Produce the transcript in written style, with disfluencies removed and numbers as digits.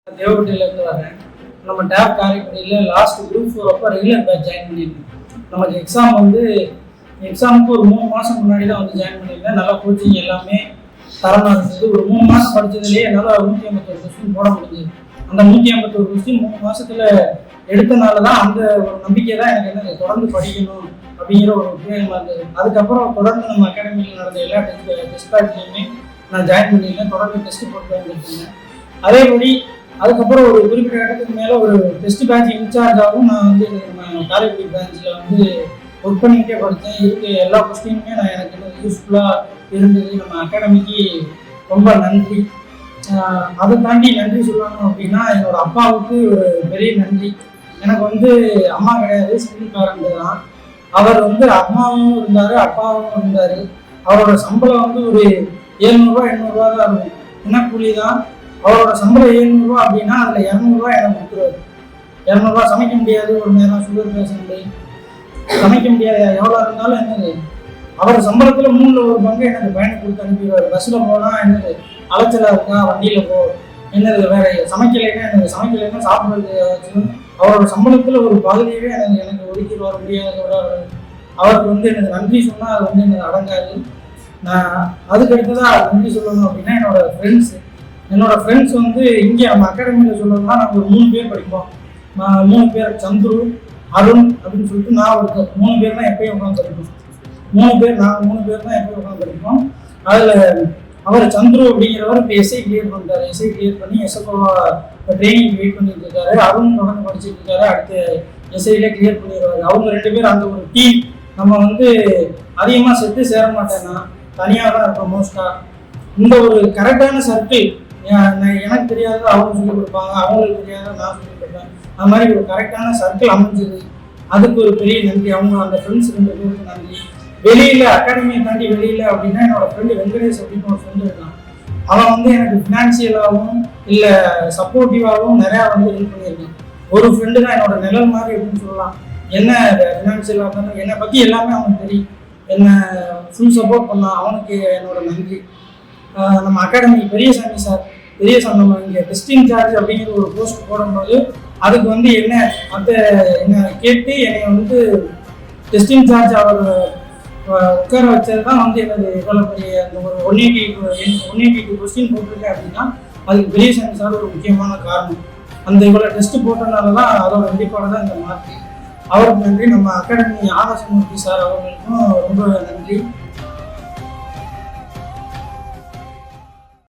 தேவப்பட்டியிலேருந்து வரேன். நம்ம டேப் காரைக்குடியில் லாஸ்ட் குரூப் 4 அப்போ ரெகுலர் பேட்ச் ஜாயின் பண்ணியிருந்தேன். நமக்கு எக்ஸாமுக்கு ஒரு 3 மாதம் முன்னாடி தான் வந்து ஜாயின் பண்ணியிருந்தேன். நல்லா கோச்சிங் எல்லாமே தரமாக இருந்தது. ஒரு 3 மாதம் படித்ததுலேயே என்னால் 151 கொஸ்டின் போட முடிஞ்சது. அந்த 151 கொஸ்டின் 3 மாதத்தில் எடுத்தனால தான் அந்த ஒரு நம்பிக்கை தான் எனக்கு என்ன தொடர்ந்து படிக்கணும் அப்படிங்கிற ஒரு உத்வேகமாக இருந்தது. அதுக்கப்புறம் தொடர்ந்து நம்ம அகாடமியில் நடந்த எல்லா டெஸ்ட் பேட்ச்லையுமே நான் ஜாயின் பண்ணியிருந்தேன். தொடர்ந்து டெஸ்ட் போட்டு வந்துருக்கேன். அதேபடி அதுக்கப்புறம் ஒரு குறிப்பிட்ட இடத்துக்கு மேலே ஒரு டெஸ்ட் பேட்ச் இன்சார்ஜாகவும் நான் வந்து நம்ம காரைக்குடி பிரான்ச்சில் வந்து ஒர்க் பண்ணிக்கிட்டே படித்தேன். இதுக்கு எல்லா கொஸ்டினுமே நான் எனக்கு யூஸ்ஃபுல்லாக இருந்தது. நம்ம அகாடமிக்கு ரொம்ப நன்றி. அதை தாண்டி நன்றி சொல்லணும் அப்படின்னா என்னோட அப்பாவுக்கு ஒரு பெரிய நன்றி. எனக்கு வந்து அம்மா கிடையாது, சிங்கிள் பேரண்ட் தான். அவர் வந்து அம்மாவும் இருந்தார், அப்பாவும் இருந்தார். அவரோட சம்பளம் வந்து ஒரு 700 800 தான் இருக்கும், தினக்கூலி தான். அவரோட சம்பளம் 700 அப்படின்னா அதில் 200 எனக்கு கொடுத்துருவாரு. 200 சமைக்க முடியாது, ஒரு நேரம் சுகர் பேஷண்ட்டு சமைக்க முடியாது, எவ்வளோ இருந்தாலும் என்னது அவர் சம்பளத்தில் 3ல் 1 பங்கு எனக்கு பயணம் கொடுத்து அனுப்பிடுவார். பஸ்ஸில் போனால் என்னது அலைச்சலாக இருக்கா, வண்டியில் போ, என்னது வேற சமைக்கலைன்னா எனக்கு சமைக்கலைன்னா சாப்பிட்றது அவரோட சம்பளத்தில் ஒரு பகுதியவே எனக்கு ஒதுக்கிட்டு வர முடியாததோட அவருக்கு வந்து எனக்கு நன்றி சொன்னால் அது வந்து எனக்கு அடங்காது. நான் அதுக்கடுத்ததாக நன்றி சொல்லணும் அப்படின்னா என்னோட ஃப்ரெண்ட்ஸ் வந்து இங்கே நம்ம அகாடமியில் சொல்லணும்னா நாங்கள் ஒரு 3 பேர் படிப்போம். 3 பேர், சந்துரு, அருண் அப்படின்னு சொல்லிட்டு நான் ஒரு 3 பேர் தான் எப்பயும் உட்காந்து படிப்போம். 3 பேர் தான் எப்பயும் உட்காந்து படிப்போம். அதில் அவர் சந்துரு அப்படிங்கிறவர் இப்போ எஸ்ஐ கிளியர் பண்ணிட்டாரு. எஸ்ஐ கிளியர் பண்ணி எஸ்எஃப்ஓ ட்ரைனிங் வெயிட் பண்ணிட்டு இருக்காரு. அருண் தொடர்ந்து படிச்சுட்டு இருக்காரு. அடுத்து எஸ்ஐல கிளியர் பண்ணிடுவாரு. அவங்க 2 பேர் அந்த ஒரு டீம். நம்ம வந்து அதிகமாக செட்டு சேர மாட்டேன்னா தனியாக தான் இருப்போம் மோஸ்ட்டாக. இந்த ஒரு கரெக்டான சர்க்கிள் எனக்கு தெரியாத அவங்க சொல்லிக் கொடுப்பாங்க, அவங்களுக்கு தெரியாத நான் சொல்லிக் கொடுப்பேன். அது மாதிரி ஒரு கரெக்டான சர்க்கிள் அமைஞ்சது. அதுக்கு ஒரு பெரிய நன்றி. அவங்க அந்த ஃப்ரெண்ட்ஸ் 2 பேருக்கு நன்றி. வெளியில் அகாடமியை தாண்டி வெளியில் அப்படின்னா என்னோட ஃப்ரெண்டு வெங்கடேஷ் அப்படின்னு ஒரு ஃப்ரெண்டு இருக்கான். அவன் வந்து எனக்கு ஃபினான்சியலாகவும் இல்லை சப்போர்ட்டிவாகவும் நிறையா வந்து ஹெல்ப் பண்ணியிருக்கான். ஒரு ஃப்ரெண்டு தான் என்னோட நிழல் மாதிரி அப்படின்னு சொல்லலாம். என்ன ஃபினான்சியலாக இருந்தாலும் என்னை பற்றி எல்லாமே அவனுக்கு தெரியும். என்ன ஃபுல் சப்போர்ட் பண்ணான். அவனுக்கு என்னோட நன்றி. நம்ம அகாடமி பெரியசாமி சார் நம்ம இங்கே டெஸ்டிங் சார்ஜ் அப்படிங்கிற ஒரு போஸ்ட் போடும்போது அதுக்கு வந்து என்ன கேட்டு என்னை வந்து டெஸ்டிங் சார்ஜ் அவர் உட்கார வச்சது தான் வந்து எனக்கு இவ்வளோ பெரிய அந்த ஒரு 182 கொஸ்டின் போட்டிருக்கேன் அப்படின்னா அதுக்கு பெரியசாமி சார் ஒரு முக்கியமான காரணம். அந்த இவ்வளோ டெஸ்ட் போட்டனால தான் அதோட வெளிப்பாடு தான் இந்த மார்க்கு. அவருக்கு நன்றி. நம்ம அகாடமி ஆகாசமூர்த்தி சார் அவர்களுக்கும் ரொம்ப நன்றி.